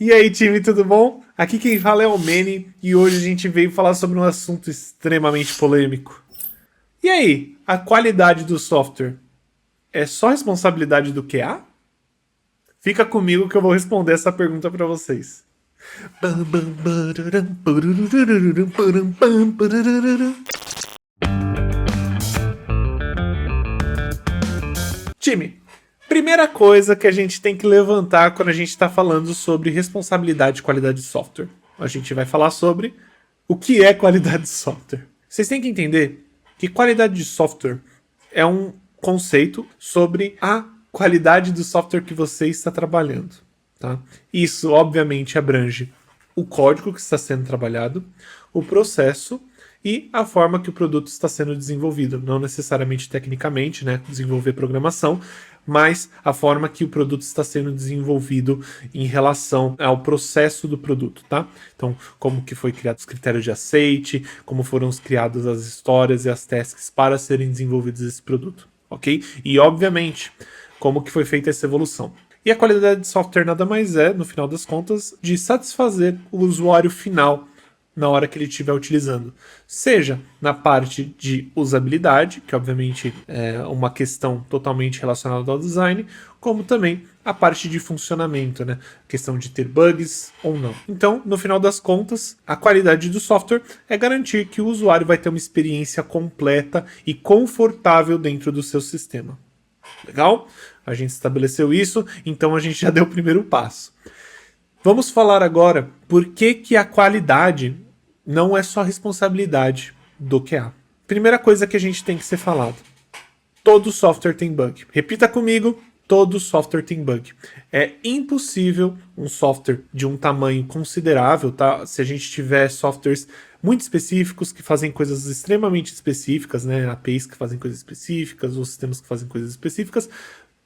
E aí, time, tudo bom? Aqui quem fala é o Manny e hoje a gente veio falar sobre um assunto extremamente polêmico. E aí, a qualidade do software é só responsabilidade do QA? Fica comigo que eu vou responder essa pergunta para vocês. Time, primeira coisa que a gente tem que levantar quando a gente está falando sobre responsabilidade e qualidade de software. A gente vai falar sobre o que é qualidade de software. Vocês têm que entender que qualidade de software é um conceito sobre a qualidade do software que você está trabalhando. Tá? Isso, obviamente, abrange o código que está sendo trabalhado, o processo e a forma que o produto está sendo desenvolvido. Não necessariamente tecnicamente, né, desenvolver programação, mas a forma que o produto está sendo desenvolvido em relação ao processo do produto, tá? Então, como que foi criado os critérios de aceite, como foram criadas as histórias e as tasks para serem desenvolvidos esse produto, ok? E, obviamente, como que foi feita essa evolução. E a qualidade de software nada mais é, no final das contas, de satisfazer o usuário final na hora que ele estiver utilizando. Seja na parte de usabilidade, que obviamente é uma questão totalmente relacionada ao design, como também a parte de funcionamento, né? Questão de ter bugs ou não. Então, no final das contas, a qualidade do software é garantir que o usuário vai ter uma experiência completa e confortável dentro do seu sistema. Legal? A gente estabeleceu isso, então a gente já deu o primeiro passo. Vamos falar agora por que a qualidade não é só responsabilidade do QA. Primeira coisa que a gente tem que ser falado. Todo software tem bug. Repita comigo, todo software tem bug. É impossível um software de um tamanho considerável, tá? Se a gente tiver softwares muito específicos que fazem coisas extremamente específicas, né? APIs que fazem coisas específicas, ou sistemas que fazem coisas específicas,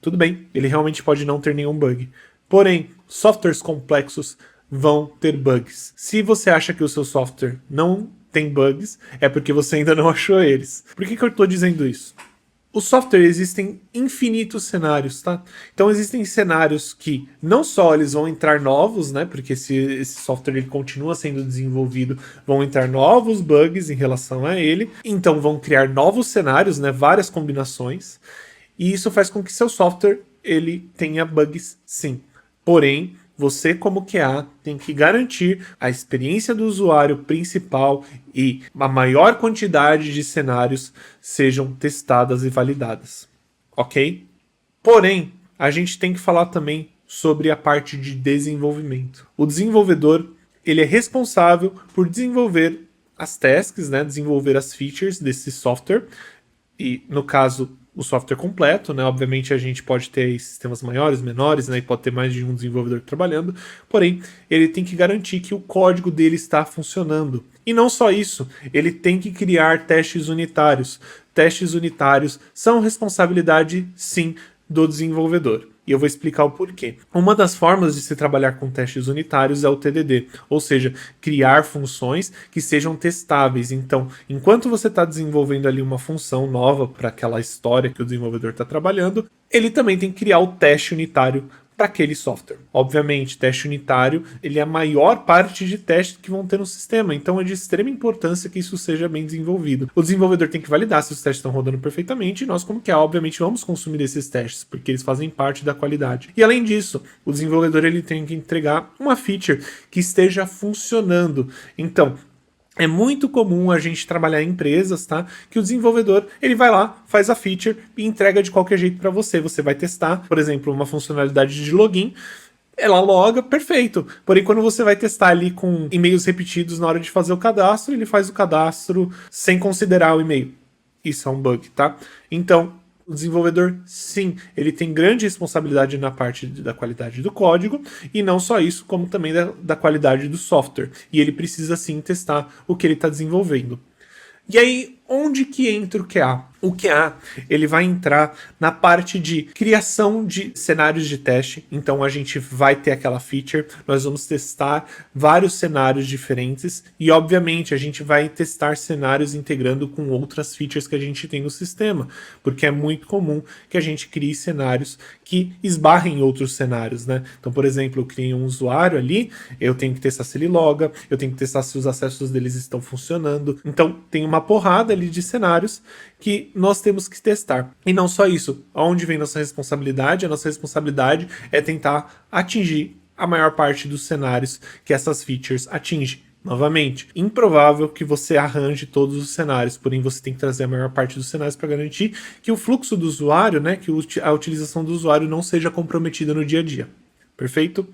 tudo bem, ele realmente pode não ter nenhum bug. Porém, softwares complexos vão ter bugs. Se você acha que o seu software não tem bugs, é porque você ainda não achou eles. Por que eu estou dizendo isso? O software existem infinitos cenários, tá? Então existem cenários que não só eles vão entrar novos, né? Porque se esse software ele continua sendo desenvolvido, vão entrar novos bugs em relação a ele. Então vão criar novos cenários, né? Várias combinações. E isso faz com que seu software ele tenha bugs, sim. Porém, você como QA tem que garantir a experiência do usuário principal e a maior quantidade de cenários sejam testadas e validadas, ok? Porém, a gente tem que falar também sobre a parte de desenvolvimento. O desenvolvedor ele é responsável por desenvolver as tasks, né, desenvolver as features desse software e, no caso, o software completo, né? Obviamente a gente pode ter sistemas maiores, menores, né? E pode ter mais de um desenvolvedor trabalhando, porém ele tem que garantir que o código dele está funcionando. E não só isso, ele tem que criar testes unitários. Testes unitários são responsabilidade, sim, do desenvolvedor. E eu vou explicar o porquê. Uma das formas de se trabalhar com testes unitários é o TDD, ou seja, criar funções que sejam testáveis. Então, enquanto você está desenvolvendo ali uma função nova para aquela história que o desenvolvedor está trabalhando, ele também tem que criar o teste unitário para aquele software. Obviamente, teste unitário ele é a maior parte de testes que vão ter no sistema, então é de extrema importância que isso seja bem desenvolvido. O desenvolvedor tem que validar se os testes estão rodando perfeitamente e nós, como QA, obviamente vamos consumir esses testes, porque eles fazem parte da qualidade. E além disso, o desenvolvedor ele tem que entregar uma feature que esteja funcionando. Então, é muito comum a gente trabalhar em empresas, tá? Que o desenvolvedor, ele vai lá, faz a feature e entrega de qualquer jeito para você. Você vai testar, por exemplo, uma funcionalidade de login, ela loga, perfeito. Porém, quando você vai testar ali com e-mails repetidos na hora de fazer o cadastro, ele faz o cadastro sem considerar o e-mail. Isso é um bug, tá? Então, o desenvolvedor, sim, ele tem grande responsabilidade na parte da qualidade do código, e não só isso, como também da qualidade do software. E ele precisa, sim, testar o que ele está desenvolvendo. E aí, onde que entra o QA? O QA, ele vai entrar na parte de criação de cenários de teste. Então a gente vai ter aquela feature, nós vamos testar vários cenários diferentes e obviamente a gente vai testar cenários integrando com outras features que a gente tem no sistema, porque é muito comum que a gente crie cenários que esbarrem em outros cenários, né? Então, por exemplo, eu criei um usuário ali, eu tenho que testar se ele loga, eu tenho que testar se os acessos deles estão funcionando. Então, tem uma porrada ali de cenários que nós temos que testar. E não só isso, aonde vem nossa responsabilidade? A nossa responsabilidade é tentar atingir a maior parte dos cenários que essas features atingem. Novamente, improvável que você arranje todos os cenários, porém você tem que trazer a maior parte dos cenários para garantir que o fluxo do usuário, né, que a utilização do usuário não seja comprometida no dia a dia. Perfeito?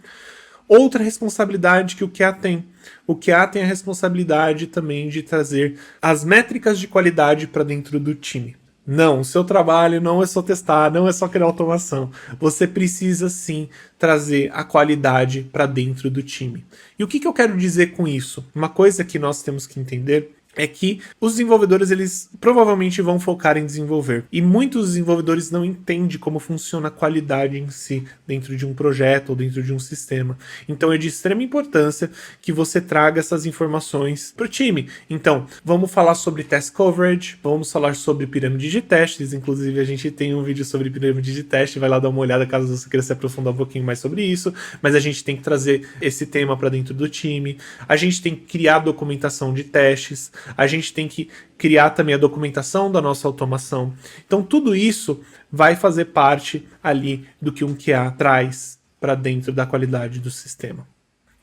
Outra responsabilidade que o QA tem. O QA tem a responsabilidade também de trazer as métricas de qualidade para dentro do time. Não, o seu trabalho não é só testar, não é só criar automação. Você precisa sim trazer a qualidade para dentro do time. E o que eu quero dizer com isso? Uma coisa que nós temos que entender é que os desenvolvedores, eles provavelmente vão focar em desenvolver. E muitos desenvolvedores não entendem como funciona a qualidade em si, dentro de um projeto ou dentro de um sistema. Então é de extrema importância que você traga essas informações para o time. Então, vamos falar sobre test coverage, vamos falar sobre pirâmide de testes, inclusive a gente tem um vídeo sobre pirâmide de teste, vai lá dar uma olhada caso você queira se aprofundar um pouquinho mais sobre isso, mas a gente tem que trazer esse tema para dentro do time, a gente tem que criar documentação de testes, a gente tem que criar também a documentação da nossa automação. Então tudo isso vai fazer parte ali do que um QA traz para dentro da qualidade do sistema.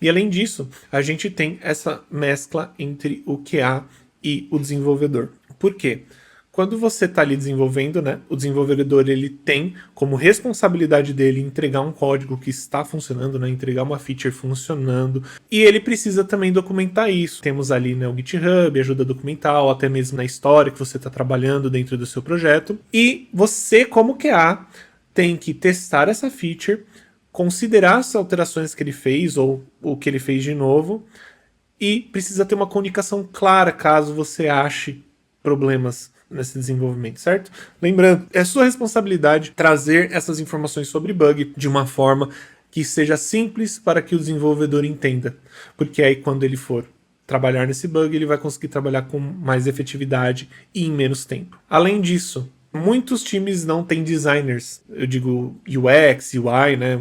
E além disso, a gente tem essa mescla entre o QA e o desenvolvedor. Por quê? Quando você está ali desenvolvendo, né, o desenvolvedor ele tem como responsabilidade dele entregar um código que está funcionando, né, entregar uma feature funcionando, e ele precisa também documentar isso. Temos ali, né, o GitHub, ajuda documental, até mesmo na história que você está trabalhando dentro do seu projeto. E você, como QA, tem que testar essa feature, considerar as alterações que ele fez ou o que ele fez de novo, e precisa ter uma comunicação clara caso você ache problemas nesse desenvolvimento, certo? Lembrando, é sua responsabilidade trazer essas informações sobre bug de uma forma que seja simples para que o desenvolvedor entenda, porque aí quando ele for trabalhar nesse bug, ele vai conseguir trabalhar com mais efetividade e em menos tempo. Além disso, muitos times não têm designers, eu digo UX, UI, né?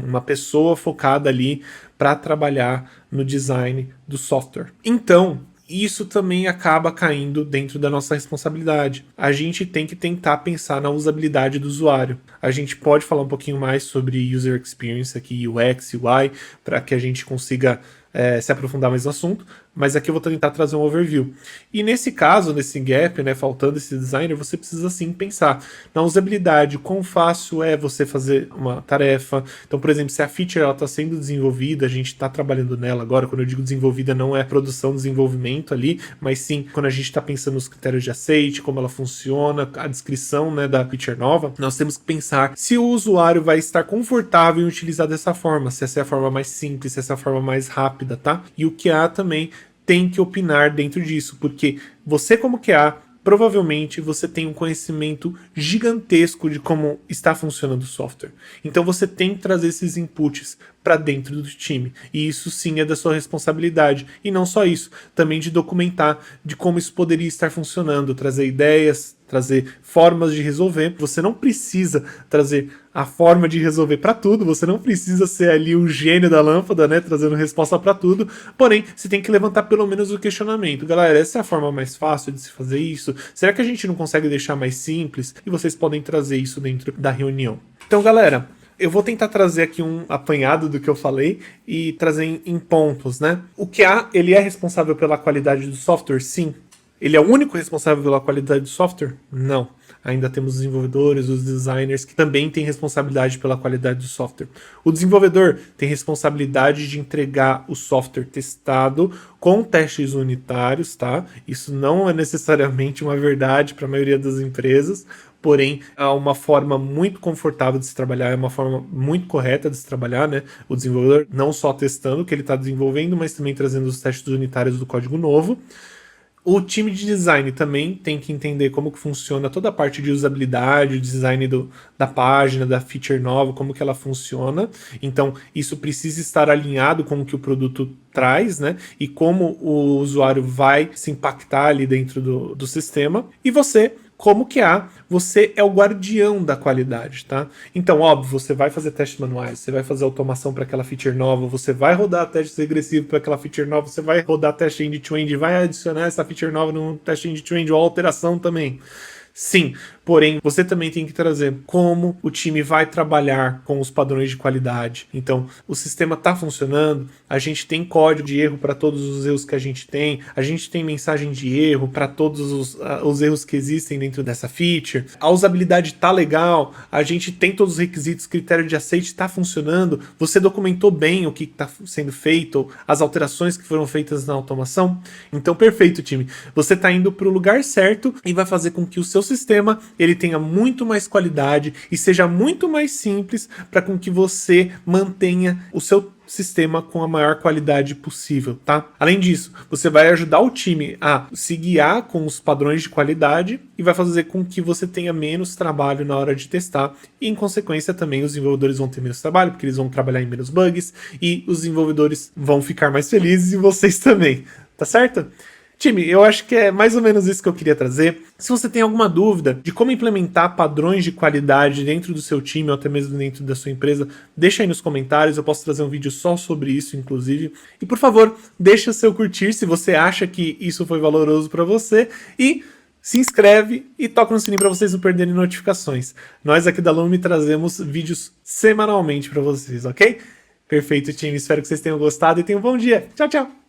Uma pessoa focada ali para trabalhar no design do software. Então, isso também acaba caindo dentro da nossa responsabilidade. A gente tem que tentar pensar na usabilidade do usuário. A gente pode falar um pouquinho mais sobre user experience aqui, UX, UI, para que a gente consiga se aprofundar mais no assunto, mas aqui eu vou tentar trazer um overview. E nesse caso, nesse gap, né, faltando esse designer, você precisa sim pensar na usabilidade, quão fácil é você fazer uma tarefa. Então, por exemplo, se a feature está sendo desenvolvida, a gente está trabalhando nela agora, quando eu digo desenvolvida não é produção, desenvolvimento ali, mas sim quando a gente está pensando nos critérios de aceite, como ela funciona, a descrição, né, da feature nova, nós temos que pensar se o usuário vai estar confortável em utilizar dessa forma, se essa é a forma mais simples, se essa é a forma mais rápida, tá? E o QA também tem que opinar dentro disso, porque você como QA, provavelmente você tem um conhecimento gigantesco de como está funcionando o software. Então você tem que trazer esses inputs para dentro do time. E isso sim é da sua responsabilidade. E não só isso, também de documentar de como isso poderia estar funcionando, trazer ideias, trazer formas de resolver. Você não precisa trazer a forma de resolver para tudo, você não precisa ser ali o gênio da lâmpada, né, trazendo resposta para tudo, porém, você tem que levantar pelo menos o questionamento. Galera, essa é a forma mais fácil de se fazer isso? Será que a gente não consegue deixar mais simples? E vocês podem trazer isso dentro da reunião. Então, galera, eu vou tentar trazer aqui um apanhado do que eu falei e trazer em pontos, né? O QA, ele é responsável pela qualidade do software? Sim. Ele é o único responsável pela qualidade do software? Não. Ainda temos os desenvolvedores, os designers, que também têm responsabilidade pela qualidade do software. O desenvolvedor tem responsabilidade de entregar o software testado com testes unitários, tá? Isso não é necessariamente uma verdade para a maioria das empresas, porém, é uma forma muito confortável de se trabalhar, é uma forma muito correta de se trabalhar, né? O desenvolvedor não só testando o que ele está desenvolvendo, mas também trazendo os testes unitários do código novo. O time de design também tem que entender como que funciona toda a parte de usabilidade, o design da página, da feature nova, como que ela funciona. Então, isso precisa estar alinhado com o que o produto traz, né? E como o usuário vai se impactar ali dentro do sistema. E você, como QA, você é o guardião da qualidade, tá? Então, óbvio, você vai fazer testes manuais, você vai fazer automação para aquela feature nova, você vai rodar testes regressivos para aquela feature nova, você vai rodar teste end-to-end, vai adicionar essa feature nova no teste end-to-end ou alteração também. Sim, porém, você também tem que trazer como o time vai trabalhar com os padrões de qualidade. Então, o sistema está funcionando, a gente tem código de erro para todos os erros que a gente tem mensagem de erro para todos os erros que existem dentro dessa feature, a usabilidade está legal, a gente tem todos os requisitos, critério de aceite está funcionando, você documentou bem o que está sendo feito, as alterações que foram feitas na automação. Então, perfeito, time. Você está indo para o lugar certo e vai fazer com que o seu sistema ele tenha muito mais qualidade e seja muito mais simples para com que você mantenha o seu sistema com a maior qualidade possível, tá? Além disso, você vai ajudar o time a se guiar com os padrões de qualidade e vai fazer com que você tenha menos trabalho na hora de testar e, em consequência, também os desenvolvedores vão ter menos trabalho porque eles vão trabalhar em menos bugs e os desenvolvedores vão ficar mais felizes e vocês também, tá certo? Time, eu acho que é mais ou menos isso que eu queria trazer. Se você tem alguma dúvida de como implementar padrões de qualidade dentro do seu time ou até mesmo dentro da sua empresa, deixa aí nos comentários, eu posso trazer um vídeo só sobre isso, inclusive. E por favor, deixa o seu curtir se você acha que isso foi valoroso para você e se inscreve e toca no sininho para vocês não perderem notificações. Nós aqui da Lume trazemos vídeos semanalmente para vocês, ok? Perfeito, time. Espero que vocês tenham gostado e tenham um bom dia. Tchau, tchau!